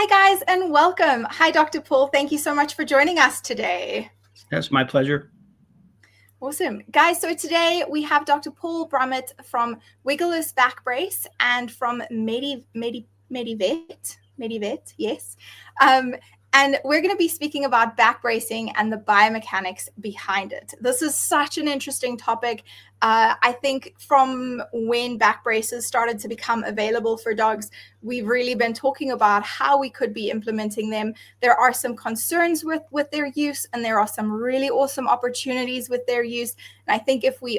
Hi, guys, and welcome. Hi, Dr. Paul. Thank you so much for joining us today. That's my pleasure. Awesome. Guys, so today we have Dr. Paul Brummett from Wiggleless Back Brace and from MediVet, yes. And we're going to be speaking about back bracing and the biomechanics behind it. This is such an interesting topic. I think from when back braces started to become available for dogs, we've really been talking about how we could be implementing them. There are some concerns with their use, and there are some really awesome opportunities with their use. And I think if we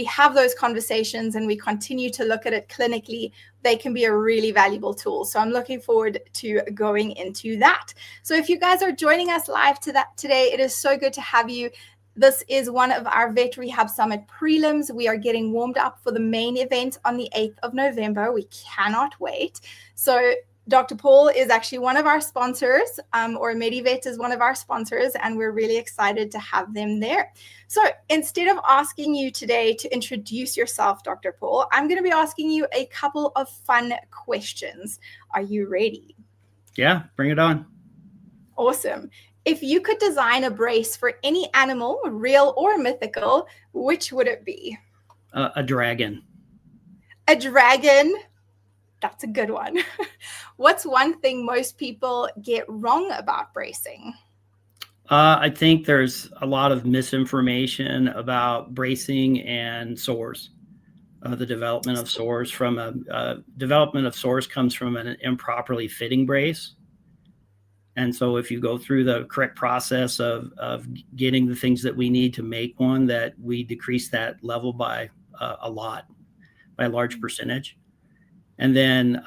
have those conversations and we continue to look at it clinically, they can be a really valuable tool. So I'm looking forward to going into that. So if you guys are joining us live today, it is so good to have you. This is one of our Vet Rehab Summit Prelims. We are getting warmed up for the main event on the 8th of November. We cannot wait. So Dr. Paul is actually one of our sponsors, or MediVet is one of our sponsors, and we're really excited to have them there. So instead of asking you today to introduce yourself, Dr. Paul, I'm going to be asking you a couple of fun questions. Are you ready? Yeah, bring it on. Awesome. If you could design a brace for any animal, real or mythical, which would it be? A dragon. A dragon? That's a good one. What's one thing most people get wrong about bracing? I think there's a lot of misinformation about bracing and sores. The development of sores comes from an improperly fitting brace. And so if you go through the correct process of getting the things that we need to make one, that we decrease that level by a large percentage. And then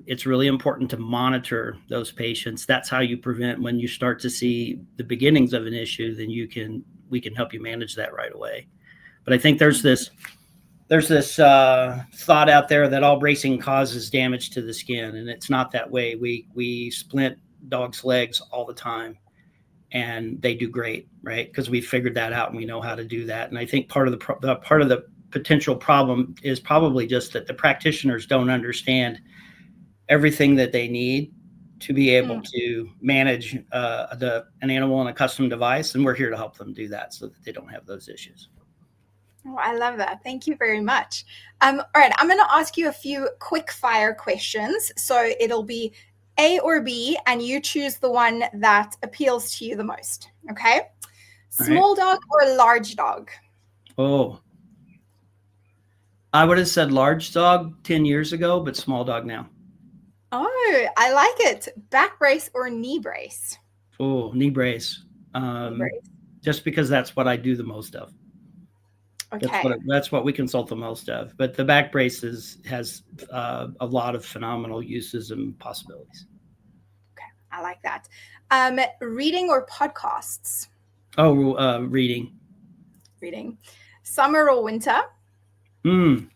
it's really important to monitor those patients. That's how you prevent, when you start to see the beginnings of an issue, then we can help you manage that right away. But I think there's this thought out there that all bracing causes damage to the skin, and it's not that way. We splint dogs' legs all the time, and they do great, right? Because we figured that out and we know how to do that. And I think part of the potential problem is probably just that the practitioners don't understand everything that they need to be able to manage an animal in a custom device, and we're here to help them do that so that they don't have those issues. Oh, I love that. Thank you very much. All right, I'm going to ask you a few quick fire questions. So it'll be A or B, and you choose the one that appeals to you the most. Okay? Small dog or large dog? Oh, I would have said large dog 10 years ago, but small dog now. Oh, I like it. Back brace or knee brace? Oh, knee brace. Just because that's what I do the most of. Okay. That's what we consult the most of. But the back brace has a lot of phenomenal uses and possibilities. Okay, I like that. Reading or podcasts? Oh, reading. Reading. Summer or winter? I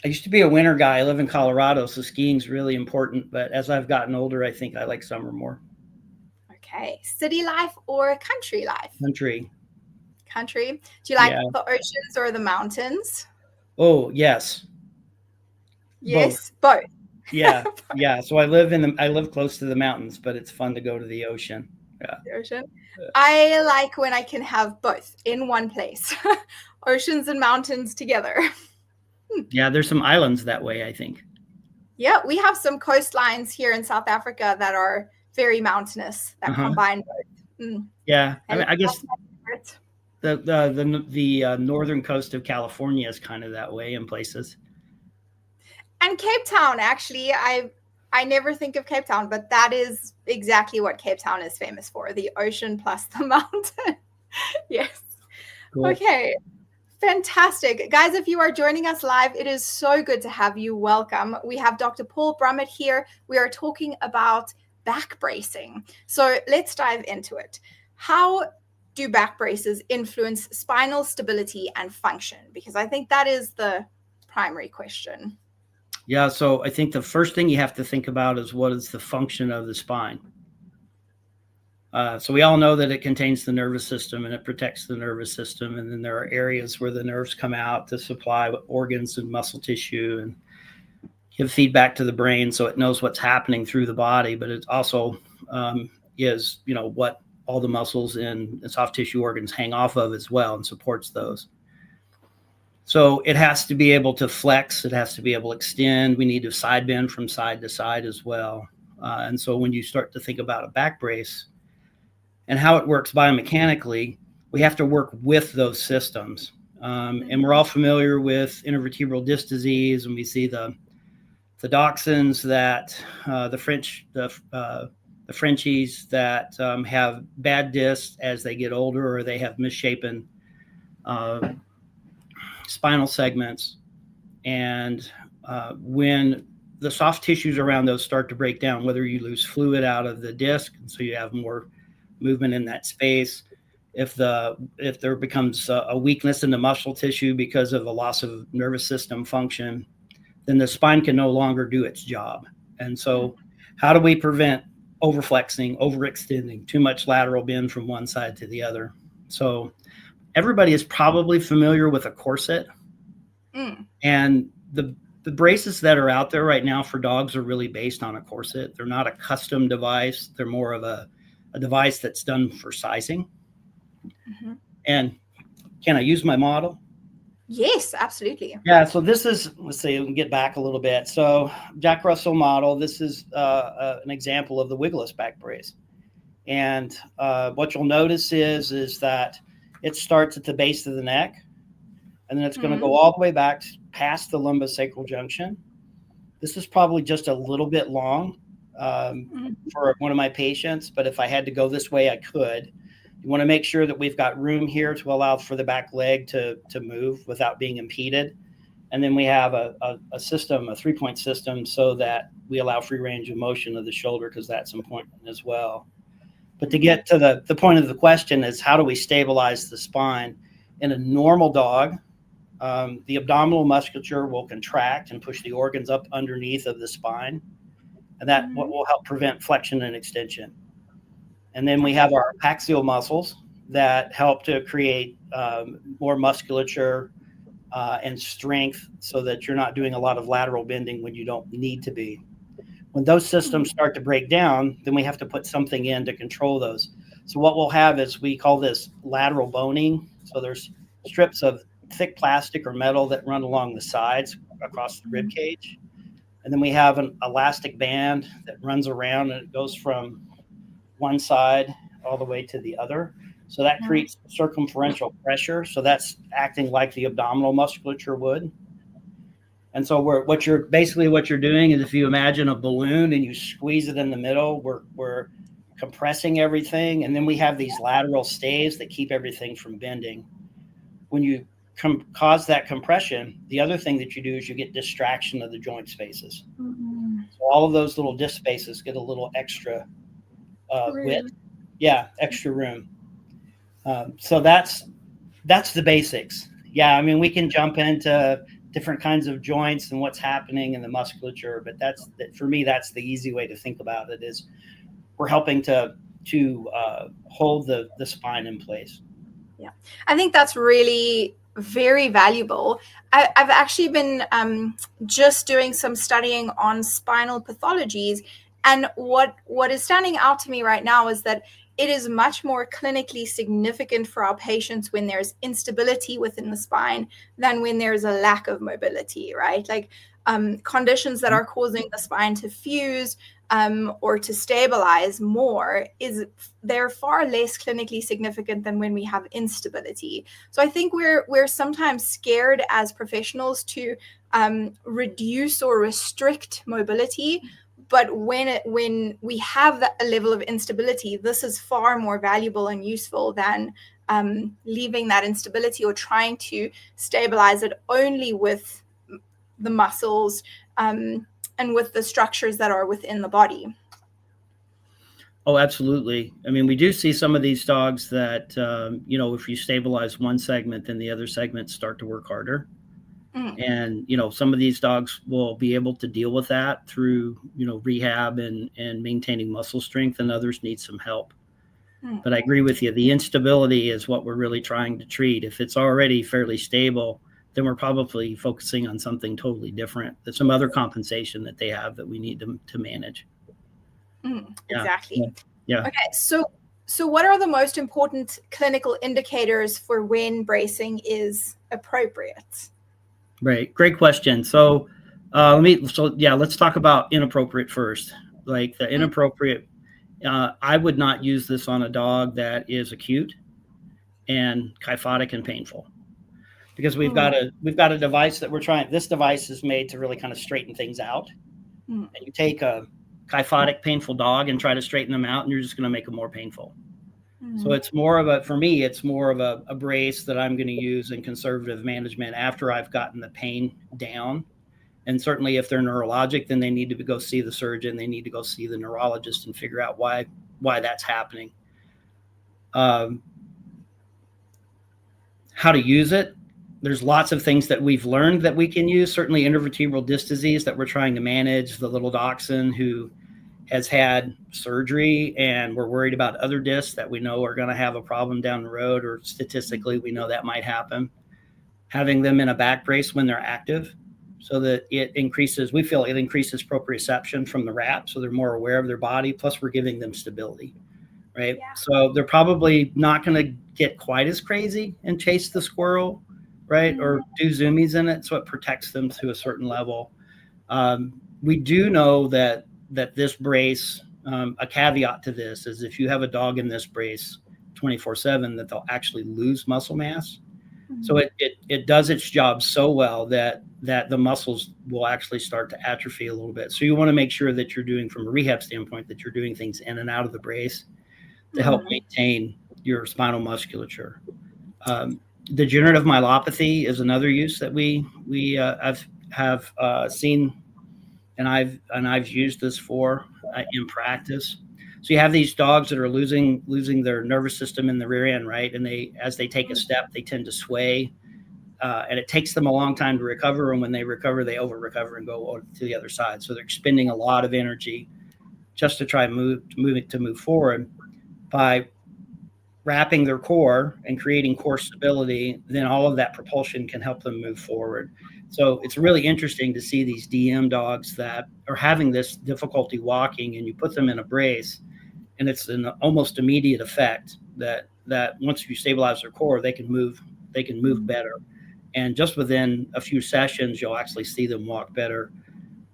used to be a winter guy. I live in Colorado, so skiing's really important. But as I've gotten older, I think I like summer more. Okay. City life or country life? Country. Country. Do you like the oceans or the mountains? Oh, yes. Yes, both. Yeah, yeah. So I live close to the mountains, but it's fun to go to the ocean. Yeah. The ocean. I like when I can have both in one place. Oceans and mountains together. Yeah, there's some islands that way, I think. Yeah, we have some coastlines here in South Africa that are very mountainous that combine both. Yeah, I guess the northern coast of California is kind of that way in places. And Cape Town, actually, I never think of Cape Town, but that is exactly what Cape Town is famous for, the ocean plus the mountain. Yes. Cool. Okay. Fantastic. Guys, if you are joining us live, it is so good to have you. Welcome. We have Dr. Paul Brummett here. We are talking about back bracing. So let's dive into it. How do back braces influence spinal stability and function? Because I think that is the primary question. Yeah, so I think the first thing you have to think about is what is the function of the spine. So we all know that it contains the nervous system and it protects the nervous system. And then there are areas where the nerves come out to supply organs and muscle tissue. And give feedback to the brain so it knows what's happening through the body, but it also is, what all the muscles and soft tissue organs hang off of as well, and supports those. So it has to be able to flex. It has to be able to extend. We need to side bend from side to side as well. And so when you start to think about a back brace and how it works biomechanically, we have to work with those systems. And we're all familiar with intervertebral disc disease, and we see the dachshunds that the Frenchies that have bad discs as they get older, or they have misshapen spinal segments. And when the soft tissues around those start to break down, whether you lose fluid out of the disc, and so you have more movement in that space, if there becomes a weakness in the muscle tissue because of a loss of nervous system function, then the spine can no longer do its job. And so how do we prevent overflexing, overextending, too much lateral bend from one side to the other? So everybody is probably familiar with a corset. And the braces that are out there right now for dogs are really based on a corset. They're not a custom device. They're more of a device that's done for sizing. And can I use my model? Yes, absolutely. Yeah, so this is, let's see, we can get back a little bit. So Jack Russell model, this is an example of the wiggless back brace. And what you'll notice is that it starts at the base of the neck, and then it's going to go all the way back past the lumbosacral junction. This is probably just a little bit long for one of my patients, but if I had to go this way, I could. You want to make sure that we've got room here to allow for the back leg to move without being impeded. And then we have a system, a 3-point system, so that we allow free range of motion of the shoulder, because that's important as well. But to get to the point of the question is, how do we stabilize the spine? In a normal dog, the abdominal musculature will contract and push the organs up underneath of the spine. And that will help prevent flexion and extension. And then we have our axial muscles that help to create more musculature and strength, so that you're not doing a lot of lateral bending when you don't need to be. When those systems start to break down, then we have to put something in to control those. So what we'll have is, we call this lateral boning. So there's strips of thick plastic or metal that run along the sides across the rib cage. And then we have an elastic band that runs around, and it goes from one side all the way to the other. So that creates circumferential pressure. So that's acting like the abdominal musculature would. And so what you're doing is, if you imagine a balloon and you squeeze it in the middle, we're compressing everything. And then we have these lateral stays that keep everything from bending. When you cause that compression, the other thing that you do is you get distraction of the joint spaces. So all of those little disc spaces get a little extra width. Yeah, extra room. So that's the basics. Yeah, I mean, we can jump into different kinds of joints and what's happening in the musculature, but for me, that's the easy way to think about it, is we're helping to hold the spine in place. Yeah, I think that's really very valuable. I've actually been just doing some studying on spinal pathologies, and what is standing out to me right now is that it is much more clinically significant for our patients when there's instability within the spine than when there's a lack of mobility, right? Like conditions that are causing the spine to fuse or to stabilize more, they're far less clinically significant than when we have instability. So I think we're sometimes scared as professionals to reduce or restrict mobility. But when we have a level of instability, this is far more valuable and useful than leaving that instability or trying to stabilize it only with the muscles and with the structures that are within the body. Oh, absolutely. I mean, we do see some of these dogs that, if you stabilize one segment, then the other segments start to work harder. And, some of these dogs will be able to deal with that through, rehab and maintaining muscle strength, and others need some help. But I agree with you. The instability is what we're really trying to treat. If it's already fairly stable, then we're probably focusing on something totally different. There's some other compensation that they have that we need to manage. Exactly. Yeah. Okay. So what are the most important clinical indicators for when bracing is appropriate? Right. Great question. So let's talk about inappropriate first. Like the inappropriate, I would not use this on a dog that is acute and kyphotic and painful, because we've got a device that we're trying. This device is made to really kind of straighten things out. And you take a kyphotic, painful dog and try to straighten them out, and you're just going to make them more painful. So it's more of a brace that I'm going to use in conservative management after I've gotten the pain down. And certainly if they're neurologic, then they need to go see the surgeon. They need to go see the neurologist and figure out why that's happening. How to use it. There's lots of things that we've learned that we can use. Certainly intervertebral disc disease that we're trying to manage. The little dachshund who has had surgery and we're worried about other discs that we know are going to have a problem down the road, or statistically we know that might happen. Having them in a back brace when they're active, so that we feel it increases proprioception from the rat, so they're more aware of their body, plus we're giving them stability, right? Yeah. So they're probably not going to get quite as crazy and chase the squirrel, right? Or do zoomies in it, so it protects them to a certain level. We do know that this brace, a caveat to this is if you have a dog in this brace 24/7, that they'll actually lose muscle mass. So it does its job so well that the muscles will actually start to atrophy a little bit. So you want to make sure that you're doing, from a rehab standpoint, that you're doing things in and out of the brace to help maintain your spinal musculature. Degenerative myelopathy is another use that we have seen, and I've used this for in practice. So you have these dogs that are losing their nervous system in the rear end, right? And as they take a step, they tend to sway, and it takes them a long time to recover. And when they recover, they over-recover and go to the other side. So they're expending a lot of energy just to try to move forward. By wrapping their core and creating core stability, then all of that propulsion can help them move forward. So it's really interesting to see these DM dogs that are having this difficulty walking, and you put them in a brace, and it's an almost immediate effect that once you stabilize their core, they can move better. And just within a few sessions, you'll actually see them walk better.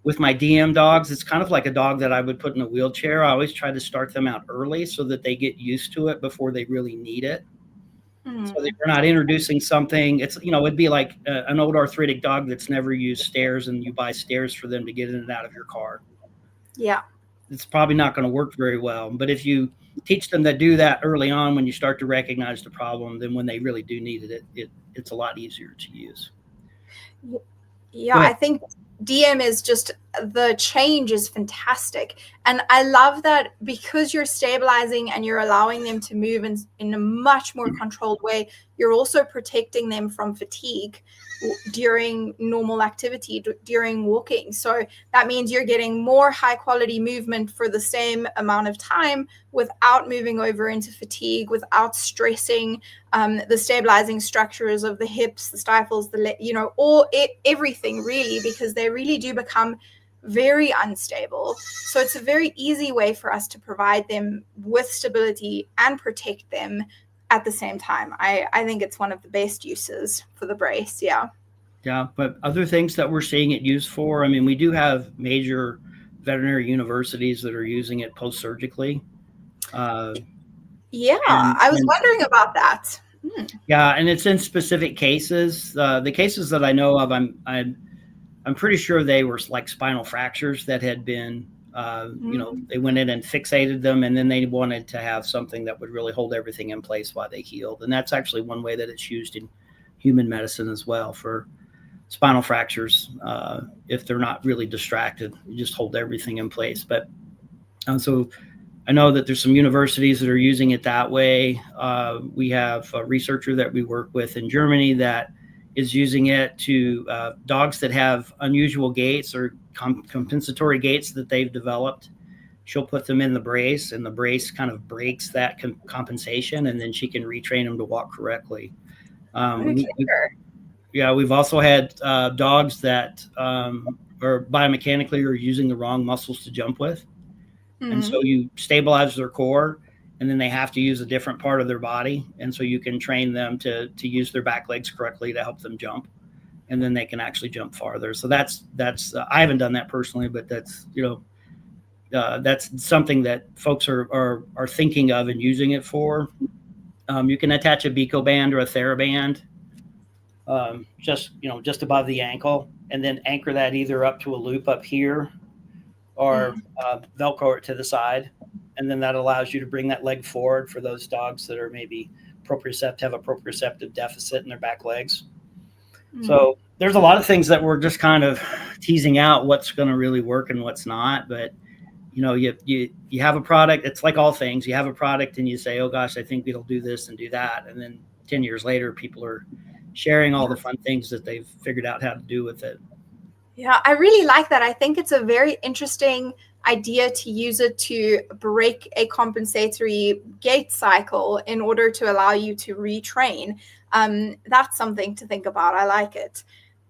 With my DM dogs, it's kind of like a dog that I would put in a wheelchair. I always try to start them out early so that they get used to it before they really need it. So that we're not introducing something. It'd be like an old arthritic dog that's never used stairs, and you buy stairs for them to get in and out of your car. Yeah. It's probably not going to work very well. But if you teach them to do that early on, when you start to recognize the problem, then when they really do need it's a lot easier to use. Yeah, I think DM is just, the change is fantastic. And I love that because you're stabilizing and you're allowing them to move in a much more controlled way, you're also protecting them from fatigue during normal activity, during walking. So that means you're getting more high quality movement for the same amount of time without moving over into fatigue, without stressing the stabilizing structures of the hips, the stifles, everything really, because they really do become very unstable. So it's a very easy way for us to provide them with stability and protect them at the same time. I think it's one of the best uses for the brace. Yeah, but other things that we're seeing it used for, we do have major veterinary universities that are using it post-surgically. I was wondering about that. Yeah, and it's in specific cases. The cases that I know of, I'm pretty sure they were like spinal fractures that had been, they went in and fixated them, and then they wanted to have something that would really hold everything in place while they healed. And that's actually one way that it's used in human medicine as well, for spinal fractures. If they're not really distracted, you just hold everything in place. But so I know that there's some universities that are using it that way. We have a researcher that we work with in Germany that is using it to dogs that have unusual gaits or compensatory gaits that they've developed. She'll put them in the brace, and the brace kind of breaks that compensation, and then she can retrain them to walk correctly. Yeah, we've also had dogs that are biomechanically are using the wrong muscles to jump with. And so you stabilize their core, and then they have to use a different part of their body. And so you can train them to use their back legs correctly to help them jump. And then they can actually jump farther. So that's I haven't done that personally, but that's, that's something that folks are thinking of and using it for. You can attach a Beco band or a TheraBand just above the ankle, and then anchor that either up to a loop up here or Velcro it to the side. And then that allows you to bring that leg forward for those dogs that are maybe have a proprioceptive deficit in their back legs. So there's a lot of things that we're just kind of teasing out what's going to really work and what's not. But, you have a product. It's like all things. You have a product and you say, oh, gosh, I think it'll do this and do that. And then 10 years later, people are sharing all the fun things that they've figured out how to do with it. Yeah, I really like that. I think it's a very interesting idea to use it to break a compensatory gait cycle in order to allow you to retrain. That's something to think about. I like it.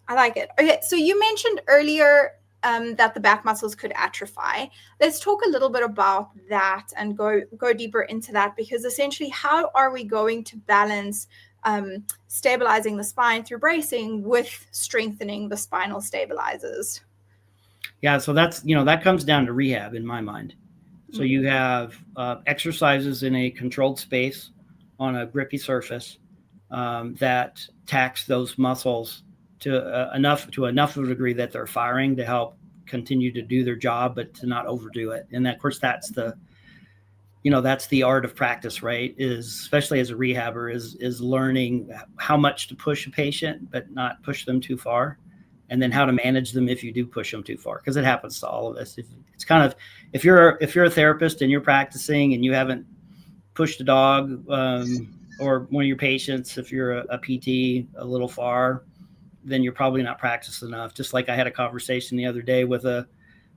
Okay, so you mentioned earlier that the back muscles could atrophy. Let's talk a little bit about that and go deeper into that, because essentially, how are we going to balance stabilizing the spine through bracing with strengthening the spinal stabilizers? Yeah, so that's, that comes down to rehab in my mind. So you have exercises in a controlled space on a grippy surface that tax those muscles to enough of a degree that they're firing to help continue to do their job, but to not overdo it. And of course, that's the art of practice, right? Is especially as a rehabber is learning how much to push a patient, but not push them too far. And then how to manage them if you do push them too far, because it happens to all of us. It's kind of, if you're a therapist and you're practicing and you haven't pushed a dog or one of your patients, if you're a PT a little far, then you're probably not practiced enough. Just like I had a conversation the other day with a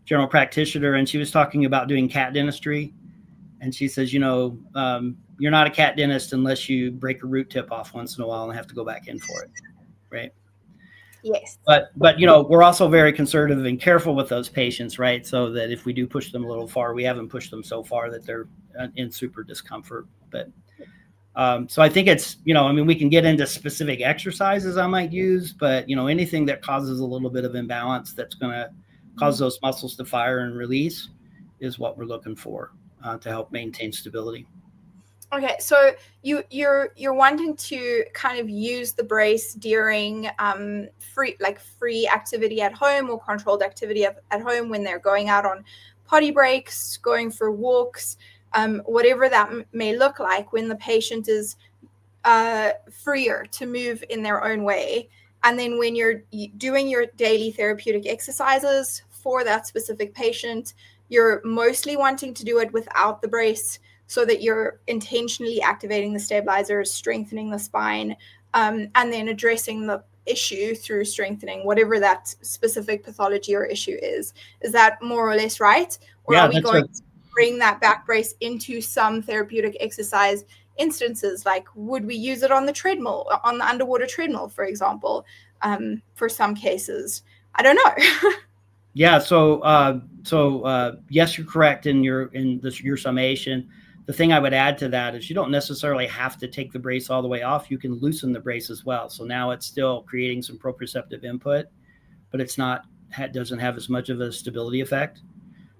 general practitioner, and she was talking about doing cat dentistry. And she says, you're not a cat dentist unless you break a root tip off once in a while and have to go back in for it, right? Yes. But we're also very conservative and careful with those patients, right? So that if we do push them a little far, we haven't pushed them so far that they're in super discomfort. But so I think it's, we can get into specific exercises I might use, but, anything that causes a little bit of imbalance that's going to cause those muscles to fire and release is what we're looking for to help maintain stability. Okay, so you're wanting to kind of use the brace during free activity at home or controlled activity at home when they're going out on potty breaks, going for walks, whatever that may look like, when the patient is freer to move in their own way. And then when you're doing your daily therapeutic exercises for that specific patient, you're mostly wanting to do it without the brace, so that you're intentionally activating the stabilizers, strengthening the spine, and then addressing the issue through strengthening whatever that specific pathology or issue is. Is that more or less right? Or are we going to bring that back brace into some therapeutic exercise instances? Like, would we use it on the treadmill, on the underwater treadmill, for example, for some cases? I don't know. Yeah. So yes, you're correct in your summation. The thing I would add to that is you don't necessarily have to take the brace all the way off. You can loosen the brace as well. So now it's still creating some proprioceptive input, but it doesn't have as much of a stability effect.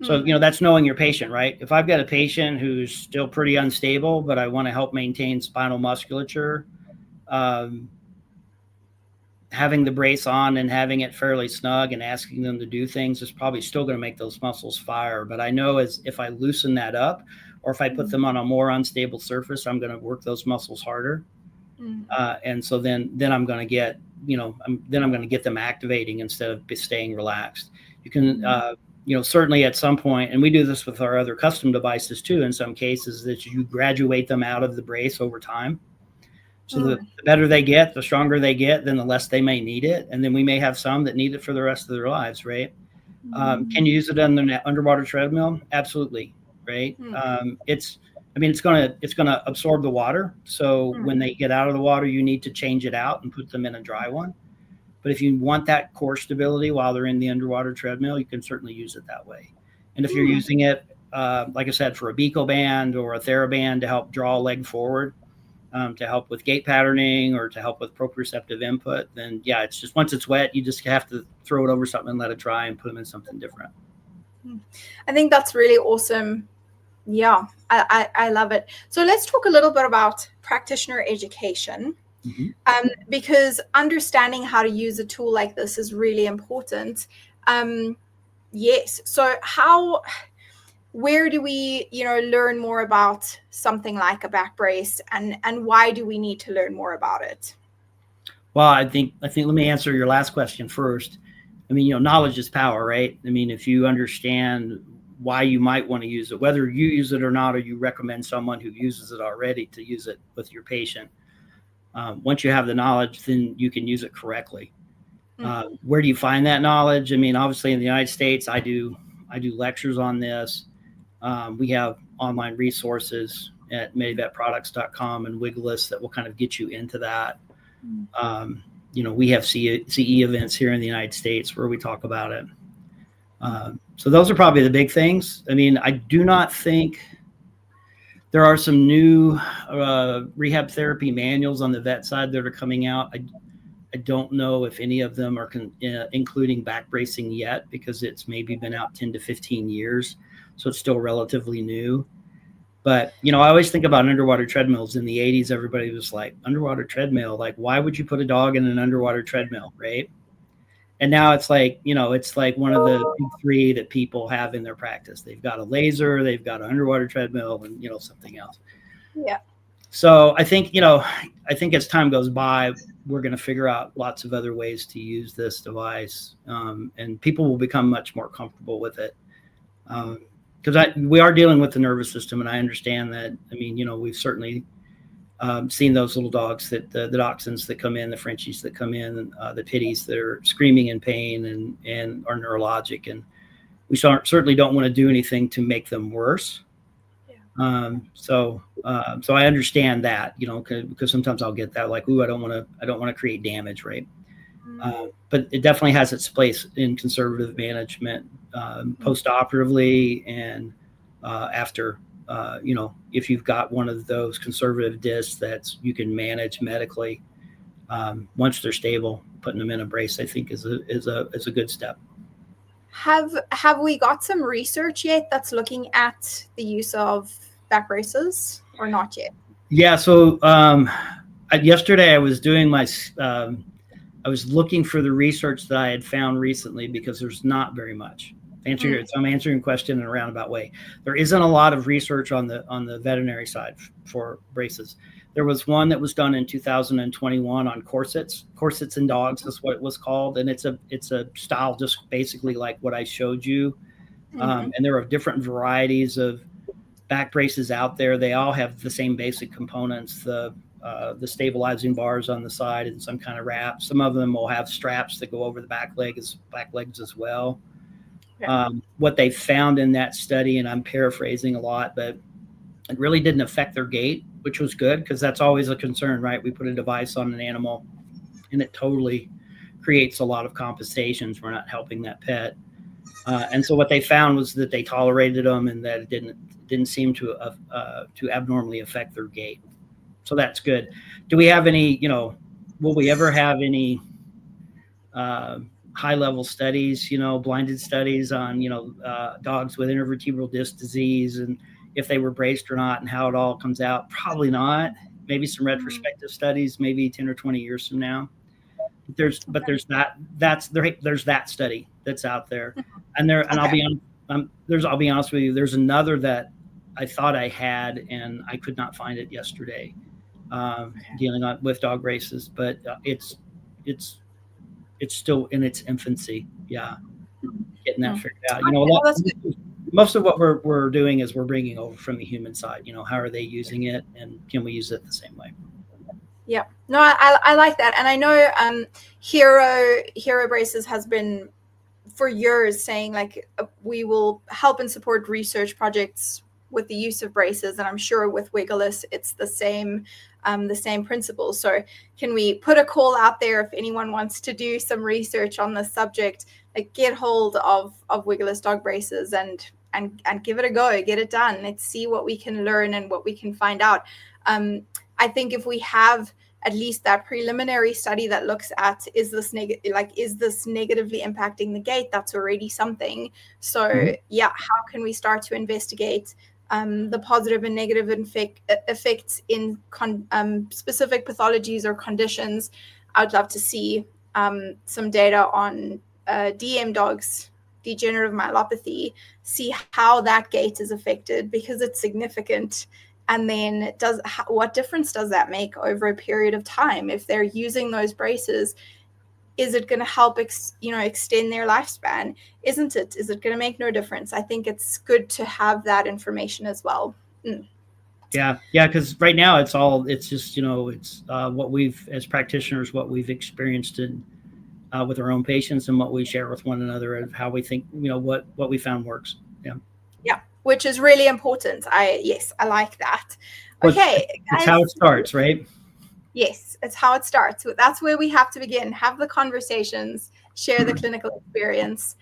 So, that's knowing your patient, right? If I've got a patient who's still pretty unstable, but I want to help maintain spinal musculature, having the brace on and having it fairly snug and asking them to do things is probably still going to make those muscles fire. But I know if I loosen that up, or if I put them on a more unstable surface, I'm going to work those muscles harder. And so then I'm going to get, I'm going to get them activating instead of staying relaxed. You can, certainly at some point, and we do this with our other custom devices too, in some cases, that you graduate them out of the brace over time. So the better they get, the stronger they get, then the less they may need it. And then we may have some that need it for the rest of their lives, right? Can you use it on the underwater treadmill? Absolutely. Right. It's going to absorb the water. So when they get out of the water, you need to change it out and put them in a dry one. But if you want that core stability while they're in the underwater treadmill, you can certainly use it that way. And if you're using it, like I said, for a Beco band or a TheraBand to help draw a leg forward, to help with gait patterning or to help with proprioceptive input, then yeah, it's just once it's wet, you just have to throw it over something and let it dry and put them in something different. I think that's really awesome. Yeah, I love it. So let's talk a little bit about practitioner education, because understanding how to use a tool like this is really important. Yes. So where do we, learn more about something like a back brace, and why do we need to learn more about it? Well, I think let me answer your last question first. I mean, knowledge is power, right? I mean, if you understand why you might want to use it, whether you use it or not, or you recommend someone who uses it already to use it with your patient, once you have the knowledge, then you can use it correctly. Where do you find that knowledge? I mean, obviously in the United States, I do lectures on this. We have online resources at MediVetProducts.com and Wiggless that will kind of get you into that. We have CE events here in the United States where we talk about it. So those are probably the big things. I mean, I do not think there are some new rehab therapy manuals on the vet side that are coming out. I don't know if any of them are including back bracing yet, because it's maybe been out 10 to 15 years. So it's still relatively new. But, I always think about underwater treadmills. In the 80s, everybody was like, underwater treadmill, like, why would you put a dog in an underwater treadmill, right? And now it's like, it's like one of the big three that people have in their practice. They've got a laser, they've got an underwater treadmill, and, something else. Yeah. So I think, as time goes by, we're going to figure out lots of other ways to use this device, and people will become much more comfortable with it. Because we are dealing with the nervous system, and I understand that. I mean, we've certainly seen those little dogs, that the dachshunds that come in, the Frenchies that come in, the pitties that are screaming in pain and are neurologic, and we certainly don't want to do anything to make them worse. So I understand that, because sometimes I'll get that, like, ooh, I don't want to create damage, right? But it definitely has its place in conservative management, post-operatively, and after, if you've got one of those conservative discs that you can manage medically, once they're stable, putting them in a brace, I think is a good step. Have we got some research yet that's looking at the use of back braces, or not yet? Yeah. So yesterday I was doing I was looking for the research that I had found recently, because there's not very much. So I'm answering a question in a roundabout way. There isn't a lot of research on the veterinary side for braces. There was one that was done in 2021 on corsets in dogs. That's what it was called, and it's a style just basically like what I showed you. And there are different varieties of back braces out there. They all have the same basic components: the stabilizing bars on the side and some kind of wrap. Some of them will have straps that go over the back legs as well. Yeah. What they found in that study, and I'm paraphrasing a lot, but it really didn't affect their gait, which was good, because that's always a concern, right? We put a device on an animal and it totally creates a lot of compensations. We're not helping that pet. And so what they found was that they tolerated them, and that it didn't seem to abnormally affect their gait. So that's good. Do we have any, will we ever have any high-level studies, blinded studies on, dogs with intervertebral disc disease, and if they were braced or not, and how it all comes out? Probably not. Maybe some retrospective studies, maybe 10 or 20 years from now. There's that study that's out there, and I'll be honest with you. There's another that I thought I had, and I could not find it yesterday, dealing with dog braces, but it's still in its infancy. Yeah, getting that figured out. Most of what we're doing is we're bringing over from the human side. How are they using it, and can we use it the same way? Yeah, no, I like that, and I know Hero Braces has been for years saying, like, we will help and support research projects with the use of braces, and I'm sure with Wiggless it's the same. the same principles. So can we put a call out there if anyone wants to do some research on this subject, like get hold of wiggleless dog braces and give it a go, get it done. Let's see what we can learn and what we can find out. I think if we have at least that preliminary study that looks at is this negatively impacting the gait, that's already something. So yeah, how can we start to investigate the positive and negative effects in specific pathologies or conditions? I'd love to see some data on DM dogs, degenerative myelopathy, see how that gait is affected, because it's significant. And then what difference does that make over a period of time? If they're using those braces, is it going to help extend their lifespan? Isn't it? Is it going to make no difference? I think it's good to have that information as well. Yeah, because right now it's just it's what we've, as practitioners, what we've experienced with our own patients, and what we share with one another of how we think, what we found works. Yeah, which is really important. I like that. Okay, it's how it starts, right? Yes, it's how it starts. That's where we have to begin. Have the conversations, share the clinical experience,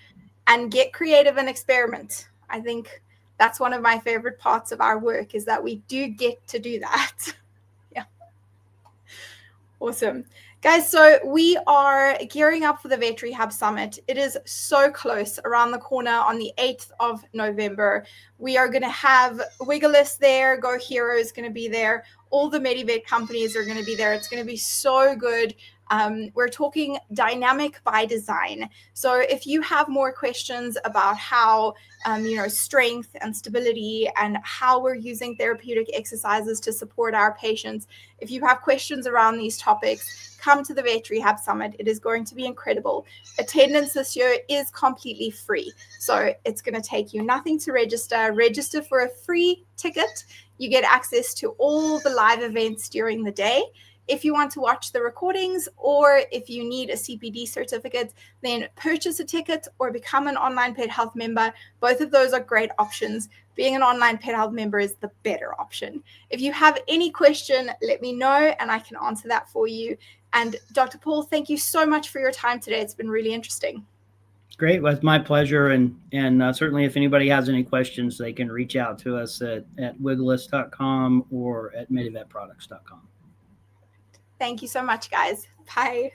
and get creative and experiment. I think that's one of my favorite parts of our work, is that we do get to do that. Yeah. Awesome. Guys, so we are gearing up for the Vet Rehab Summit. It is so close, around the corner on the 8th of November. We are going to have Wiggleless there, Go Hero is going to be there. All the MediVet companies are going to be there. It's going to be so good. We're talking dynamic by design. So if you have more questions about how, strength and stability and how we're using therapeutic exercises to support our patients, if you have questions around these topics, come to the Vet Rehab Summit. It is going to be incredible. Attendance this year is completely free. So it's going to take you nothing to register. Register for a free ticket. You get access to all the live events during the day. If you want to watch the recordings, or if you need a CPD certificate, then purchase a ticket or become an online pet health member. Both of those are great options. Being an online pet health member is the better option. If you have any question, let me know and I can answer that for you. And Dr. Paul, thank you so much for your time today. It's been really interesting. Great. Well, it's my pleasure. And certainly if anybody has any questions, they can reach out to us at wiggleless.com or at MediVetProducts.com. Thank you so much, guys. Bye.